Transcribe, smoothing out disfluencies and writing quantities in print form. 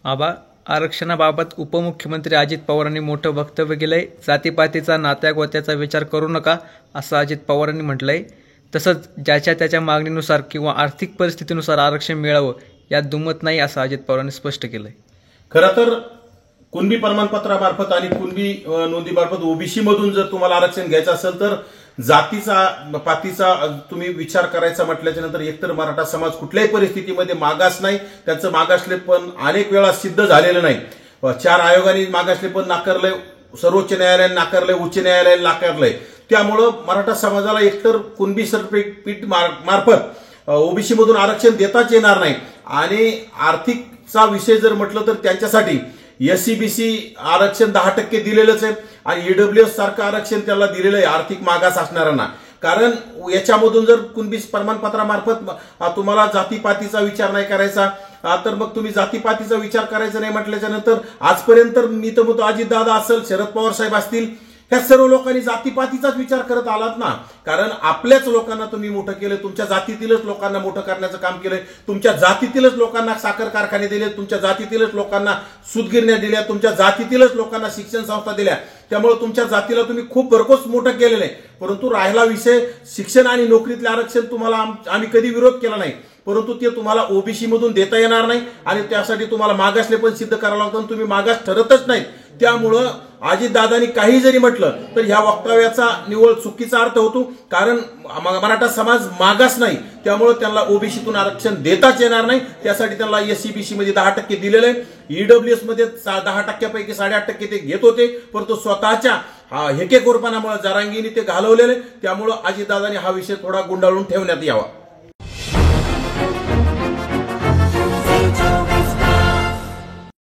आबा, आरक्षणाबाबत उपमुख्यमंत्री अजित पवारांनी मोठं वक्तव्य केलंय. जातीपातीचा नात्यागोत्याचा विचार करू नका असं अजित पवारांनी म्हटलंय. तसंच ज्याच्या त्याच्या मागणीनुसार किंवा आर्थिक परिस्थितीनुसार आरक्षण मिळावं यात दुमत नाही असं अजित पवारांनी स्पष्ट केलंय. खरं तर कुणबी प्रमाणपत्रामार्फत आणि कुणबी नोंदीमार्फत ओबीसी मधून जर तुम्हाला आरक्षण घ्यायचं असेल तर जातीचा पातीचा तुम्ही विचार करायचा म्हटल्याच्या नंतर एकतर मराठा समाज कुठल्याही परिस्थितीमध्ये मागास नाही. त्याचं मागासलेपण अनेक वेळा सिद्ध झालेलं नाही. 4 आयोगांनी मागासलेपण नाकारलंय, सर्वोच्च न्यायालयाने नाकारलंय, उच्च न्यायालयाने नाकारलंय. त्यामुळं मराठा समाजाला एकतर कुणबी सर्टिफिकेट मार्फत ओबीसी मधून आरक्षण देताच येणार नाही. आणि आर्थिकचा विषय जर म्हटलं तर त्यांच्यासाठी एससीबीसी आरक्षण 10% दिलेलंच आहे आणि ईडब्ल्यूएस सारखं आरक्षण त्याला दिलेलं आहे आर्थिक मागास असणाऱ्यांना. कारण याच्यामधून जर कुणबी प्रमाणपत्रामार्फत तुम्हाला जातीपातीचा विचार नाही करायचा तर मग तुम्ही जातीपातीचा विचार करायचा नाही म्हटल्याच्या नंतर आजपर्यंत मी तर म्हणतो अजितदादा असेल, शरद पवार साहेब असतील, ह्या सर्व लोकांनी जातीपातीचाच विचार करत आलात ना. कारण आपल्याच लोकांना तुम्ही मोठं केलं, तुमच्या जातीतीलच लोकांना मोठं करण्याचं काम केलंय, तुमच्या जातीतीलच लोकांना साखर कारखाने दिले, तुमच्या जातीतीलच लोकांना सूतगिरण्या दिल्या, तुमच्या जातीतीलच लोकांना शिक्षण संस्था दिल्या. त्यामुळे तुमच्या जातीला तुम्ही खूप भरघोस मोठं केलेलं आहे. परंतु राहिला विषय शिक्षण आणि नोकरीतले आरक्षण तुम्हाला आम्ही कधी विरोध केला नाही, परंतु ते तुम्हाला ओबीसी मधून देता येणार नाही आणि त्यासाठी तुम्हाला मागासलेपण सिद्ध करावं लागतं. तुम्ही मागास ठरतच नाहीत. त्यामुळं अजितदादांनी काही जरी म्हटलं तर ह्या वक्तव्याचा निव्वळ चुकीचा अर्थ होतो. कारण मराठा समाज मागास नाही, त्यामुळे त्यांना ओबीसीतून आरक्षण देताच येणार नाही. त्यासाठी त्यांना एससीबीसी मध्ये 10% दिलेलं आहे. ईडब्ल्यूएस मध्ये 10%पैकी 8.5% ते घेत होते, परंतु स्वतःच्या हेकेखोरपणामुळे जरांगीने ते घालवलेले. त्यामुळे अजितदादांनी हा विषय थोडा गुंडाळून ठेवण्यात यावा.